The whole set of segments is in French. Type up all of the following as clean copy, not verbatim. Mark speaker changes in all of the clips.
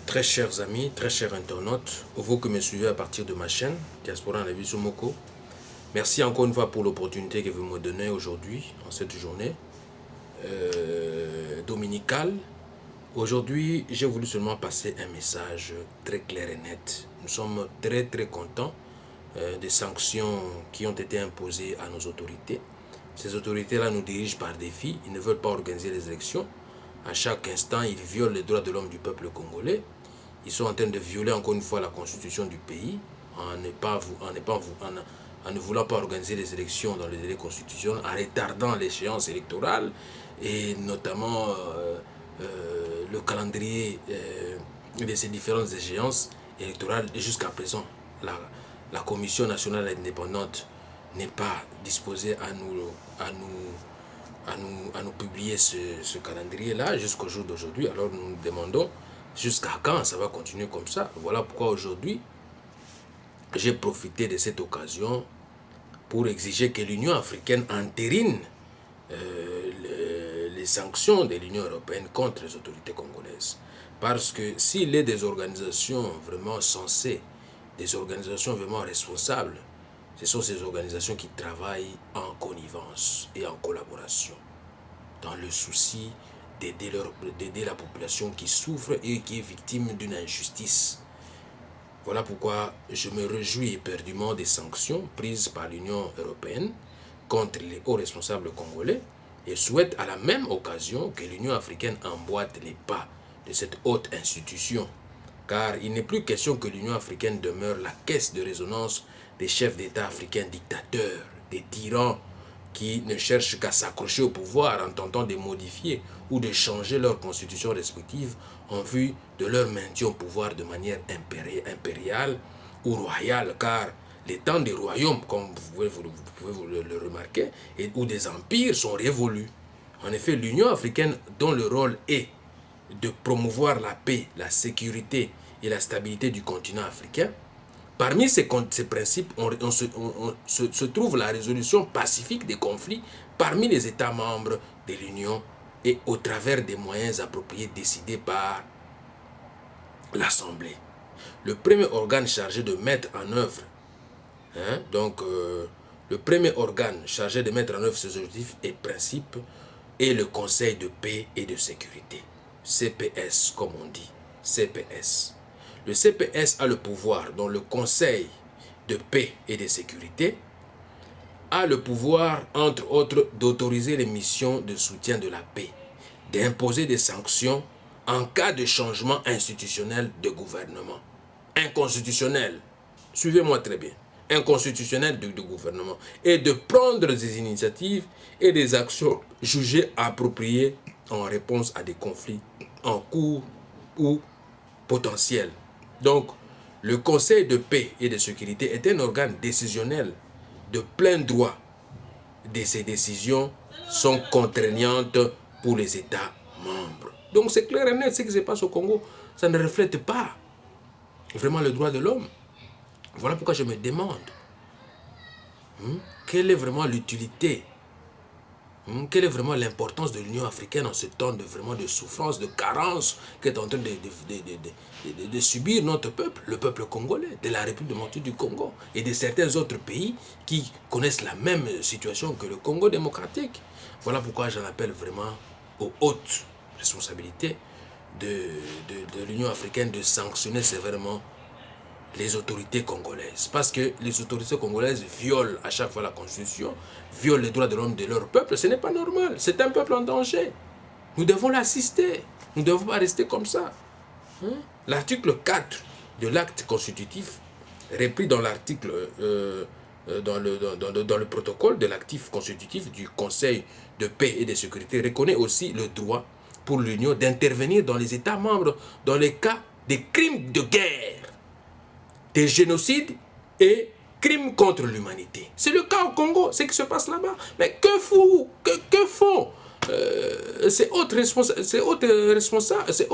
Speaker 1: Très chers amis, très chers internautes, vous que me suivez à partir de ma chaîne, Diaspora Nabiso Moko, merci encore une fois pour l'opportunité que vous me donnez aujourd'hui, en cette journée dominicale. Aujourd'hui, j'ai voulu seulement passer un message très clair et net. Nous sommes très contents des sanctions qui ont été imposées à nos autorités. Ces autorités-là nous dirigent par défi, ils ne veulent pas organiser les élections. À chaque instant, ils violent les droits de l'homme du peuple congolais. Ils sont en train de violer encore une fois la constitution du pays en ne voulant pas organiser les élections dans les délais constitutionnels, en retardant l'échéance électorale et notamment le calendrier de ces différentes échéances électorales. Et jusqu'à présent, la Commission nationale indépendante n'est pas disposée à nous publier ce calendrier-là jusqu'au jour d'aujourd'hui. Alors nous nous demandons jusqu'à quand ça va continuer comme ça. Voilà pourquoi aujourd'hui, j'ai profité de cette occasion pour exiger que l'Union africaine entérine les sanctions de l'Union européenne contre les autorités congolaises. Parce que s'il est des organisations vraiment sensées, des organisations vraiment responsables, ce sont ces organisations qui travaillent en connivence et en collaboration, dans le souci d'aider la population qui souffre et qui est victime d'une injustice. Voilà pourquoi je me réjouis éperdument des sanctions prises par l'Union européenne contre les hauts responsables congolais et souhaite à la même occasion que l'Union africaine emboîte les pas de cette haute institution. Car il n'est plus question que l'Union africaine demeure la caisse de résonance des chefs d'État africains dictateurs, des tyrans qui ne cherchent qu'à s'accrocher au pouvoir en tentant de modifier ou de changer leurs constitutions respectives en vue de leur maintien au pouvoir de manière impériale ou royale, car les temps des royaumes, comme vous pouvez le remarquer, ou des empires sont révolus. En effet, l'Union africaine, dont le rôle est de promouvoir la paix, la sécurité et la stabilité du continent africain, parmi ces principes, se trouve la résolution pacifique des conflits parmi les États membres de l'Union et au travers des moyens appropriés décidés par l'Assemblée. Le premier organe chargé de mettre en œuvre, le premier organe chargé de mettre en œuvre ces objectifs et principes est le Conseil de paix et de sécurité, CPS comme on dit, CPS. Le CPS a le pouvoir, dont le Conseil de paix et de sécurité a le pouvoir, entre autres, d'autoriser les missions de soutien de la paix, d'imposer des sanctions en cas de changement institutionnel de gouvernement. Inconstitutionnel, suivez-moi très bien, inconstitutionnel de gouvernement, et de prendre des initiatives et des actions jugées appropriées en réponse à des conflits en cours ou potentiels. Donc, le Conseil de paix et de sécurité est un organe décisionnel de plein droit. Ces décisions sont contraignantes pour les États membres. Donc, c'est clair et net, ce qui se passe au Congo, ça ne reflète pas vraiment le droit de l'homme. Voilà pourquoi je me demande quelle est vraiment l'utilité, quelle est vraiment l'importance de l'Union africaine en ce temps de souffrance, de carence qu'est en train de subir notre peuple, le peuple congolais, de la République démocratique du Congo et de certains autres pays qui connaissent la même situation que le Congo démocratique. Voilà pourquoi j'en appelle vraiment aux hautes responsabilités de l'Union africaine de sanctionner sévèrement les autorités congolaises. Parce que les autorités congolaises violent à chaque fois la Constitution, violent les droits de l'homme de leur peuple. Ce n'est pas normal. C'est un peuple en danger. Nous devons l'assister. Nous ne devons pas rester comme ça. L'article 4 de l'acte constitutif, repris dans l'article, dans le protocole de l'actif constitutif du Conseil de paix et de sécurité, reconnaît aussi le droit pour l'Union d'intervenir dans les États membres dans les cas des crimes de guerre, des génocides et crimes contre l'humanité. C'est le cas au Congo, c'est ce qui se passe là-bas. Mais que font ces hauts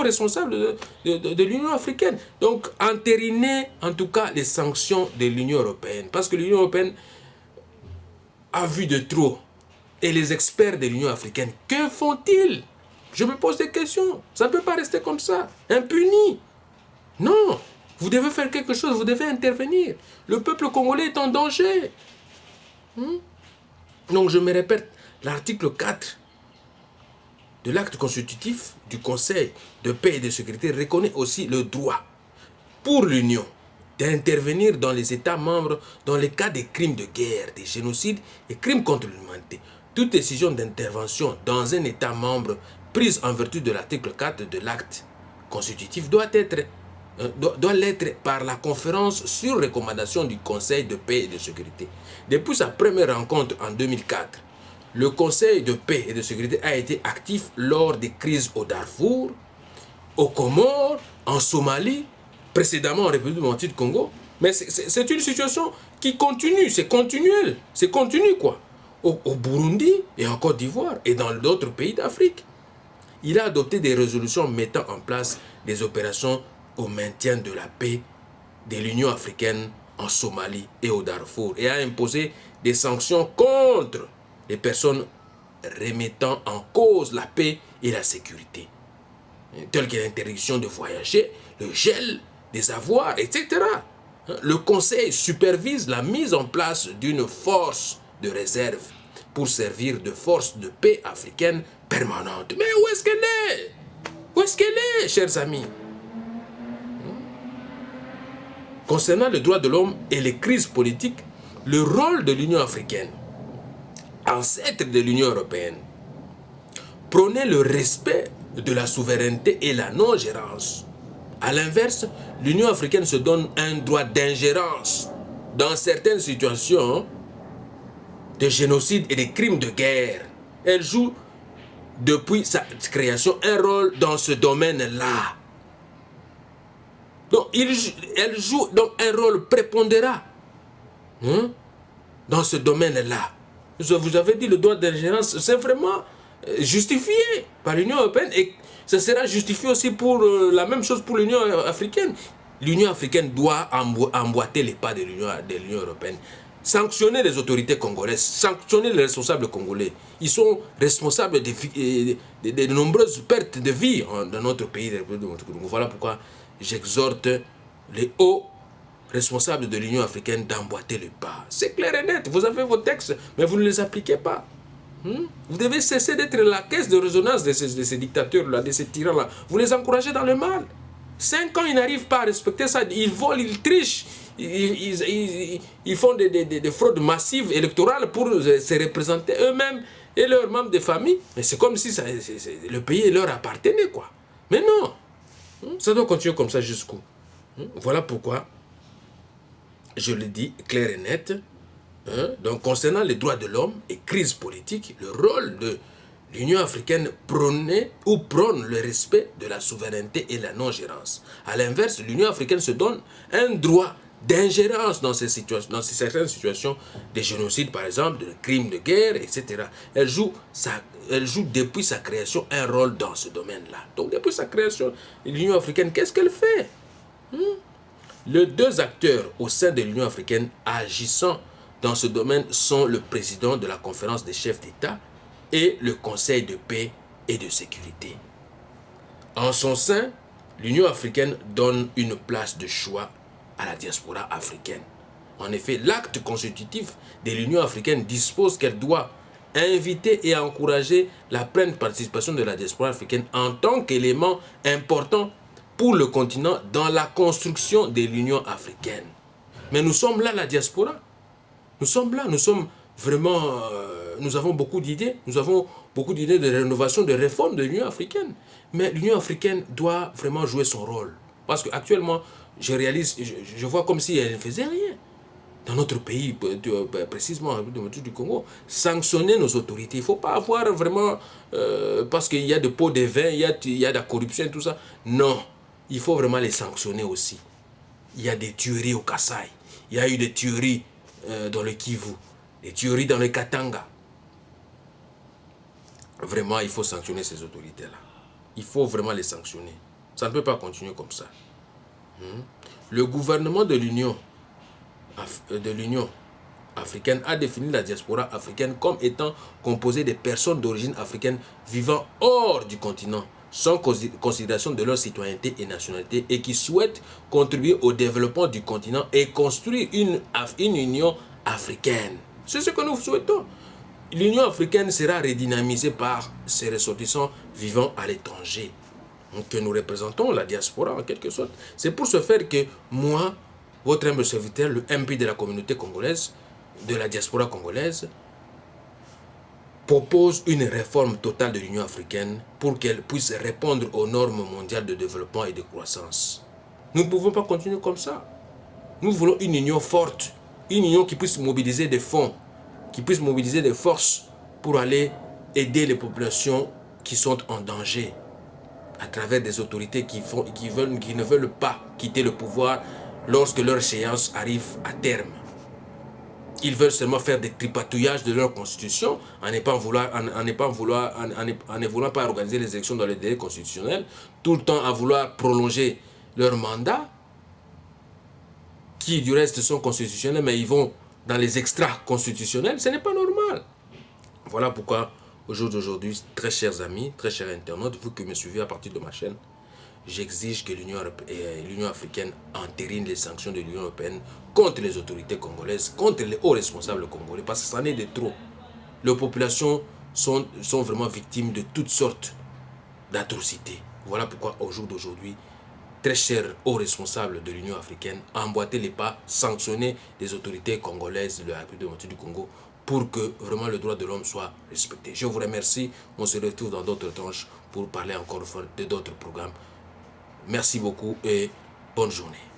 Speaker 1: responsables de l'Union africaine? Donc, entériner en tout cas les sanctions de l'Union européenne. Parce que l'Union européenne a vu de trop. Et les experts de l'Union africaine, que font-ils? Je me pose des questions. Ça ne peut pas rester comme ça, impuni. Non, vous devez faire quelque chose, vous devez intervenir. Le peuple congolais est en danger. Donc je me répète, l'article 4 de l'acte constitutif du Conseil de paix et de sécurité reconnaît aussi le droit pour l'Union d'intervenir dans les États membres dans les cas des crimes de guerre, des génocides et crimes contre l'humanité. Toute décision d'intervention dans un État membre prise en vertu de l'article 4 de l'acte constitutif doit l'être par la conférence sur recommandation du Conseil de paix et de sécurité. Depuis sa première rencontre en 2004, le Conseil de paix et de sécurité a été actif lors des crises au Darfour, aux Comores, en Somalie, précédemment en République démocratique du Congo. Mais c'est une situation qui continue, c'est continuel, c'est continu quoi. Au Burundi et en Côte d'Ivoire et dans d'autres pays d'Afrique. Il a adopté des résolutions mettant en place des opérations au maintien de la paix de l'Union africaine en Somalie et au Darfour et a imposé des sanctions contre les personnes remettant en cause la paix et la sécurité, telles que l'interdiction de voyager, le gel des avoirs, etc. Le Conseil supervise la mise en place d'une force de réserve pour servir de force de paix africaine permanente. Mais où est-ce qu'elle est? Où est-ce qu'elle est, chers amis? Concernant les droits de l'homme et les crises politiques, le rôle de l'Union africaine, ancêtre de l'Union européenne, prônait le respect de la souveraineté et la non-gérance. A l'inverse, l'Union africaine se donne un droit d'ingérence dans certaines situations de génocide et de crimes de guerre. Elle joue, depuis sa création, un rôle dans ce domaine-là. Donc, elle joue donc un rôle prépondérant dans ce domaine-là. Vous avez dit le droit d'ingérence, c'est vraiment justifié par l'Union européenne et ça sera justifié aussi pour la même chose pour l'Union africaine. L'Union africaine doit emboîter les pas de l'Union européenne. Sanctionner les autorités congolaises, sanctionner les responsables congolais. Ils sont responsables de nombreuses pertes de vie dans notre pays. Voilà pourquoi j'exhorte les hauts responsables de l'Union africaine d'emboîter le pas. C'est clair et net. Vous avez vos textes, mais vous ne les appliquez pas. Vous devez cesser d'être la caisse de résonance de ces dictateurs-là, de ces tyrans-là. Vous les encouragez dans le mal. 5 ans, ils n'arrivent pas à respecter ça. Ils volent, ils trichent. Ils font des fraudes massives électorales pour se représenter eux-mêmes et leurs membres de famille. Mais c'est comme si le pays leur appartenait, quoi. Mais non. Ça doit continuer comme ça jusqu'où? Voilà pourquoi je le dis clair et net. Donc, concernant les droits de l'homme et crise politique, le rôle de l'Union africaine prône le respect de la souveraineté et la non-gérance. A l'inverse, l'Union africaine se donne un droit d'ingérence dans certaines situations de génocide, par exemple, de crimes de guerre, etc. Elle joue depuis sa création un rôle dans ce domaine-là. Donc, depuis sa création, l'Union africaine, qu'est-ce qu'elle fait? Les deux acteurs au sein de l'Union africaine agissant dans ce domaine sont le président de la conférence des chefs d'État et le Conseil de paix et de sécurité. En son sein, l'Union africaine donne une place de choix à la diaspora africaine. En effet, l'acte constitutif de l'Union africaine dispose qu'elle doit inviter et encourager la pleine participation de la diaspora africaine en tant qu'élément important pour le continent dans la construction de l'Union africaine. Mais nous sommes là, la diaspora. Nous sommes là, nous sommes vraiment... nous avons beaucoup d'idées. Nous avons beaucoup d'idées de rénovation, de réforme de l'Union africaine. Mais l'Union africaine doit vraiment jouer son rôle. Parce qu'actuellement, je vois comme si elle ne faisait rien. Dans notre pays, précisément, du Congo, sanctionner nos autorités. Il ne faut pas avoir vraiment... parce qu'il y a de pots de vin, il y a de la corruption et tout ça. Non, il faut vraiment les sanctionner aussi. Il y a des tueries au Kasaï. Il y a eu des tueries dans le Kivu. Des tueries dans le Katanga. Vraiment, il faut sanctionner ces autorités-là. Il faut vraiment les sanctionner. Ça ne peut pas continuer comme ça. Le gouvernement de l'Union africaine a défini la diaspora africaine comme étant composée de personnes d'origine africaine vivant hors du continent, sans considération de leur citoyenneté et nationalité et qui souhaitent contribuer au développement du continent et construire une union africaine. C'est ce que nous souhaitons. L'Union africaine sera redynamisée par ses ressortissants vivant à l'étranger, que nous représentons, la diaspora en quelque sorte. C'est pour ce faire que moi, votre humble serviteur, le MP de la communauté congolaise, de la diaspora congolaise, propose une réforme totale de l'Union africaine pour qu'elle puisse répondre aux normes mondiales de développement et de croissance. Nous ne pouvons pas continuer comme ça. Nous voulons une union forte, une union qui puisse mobiliser des fonds, qui puisse mobiliser des forces pour aller aider les populations qui sont en danger à travers des autorités qui ne veulent pas quitter le pouvoir lorsque leur échéance arrive à terme. Ils veulent seulement faire des tripatouillages de leur constitution en ne voulant pas organiser les élections dans les délais constitutionnels, tout le temps à vouloir prolonger leur mandat, qui du reste sont constitutionnels, mais ils vont dans les extras constitutionnels. Ce n'est pas normal. Voilà pourquoi, au jour d'aujourd'hui, très chers amis, très chers internautes, vous qui me suivez à partir de ma chaîne, j'exige que l'Union africaine entérine les sanctions de l'Union européenne contre les autorités congolaises, contre les hauts responsables congolais, parce que ça en est de trop. Les populations sont vraiment victimes de toutes sortes d'atrocités. Voilà pourquoi, au jour d'aujourd'hui, très chers hauts responsables de l'Union africaine, emboîtez les pas, sanctionnez les autorités congolaises de la République démocratique du Congo pour que vraiment le droit de l'homme soit respecté. Je vous remercie. On se retrouve dans d'autres tranches pour parler encore une fois de d'autres programmes. Merci beaucoup et bonne journée.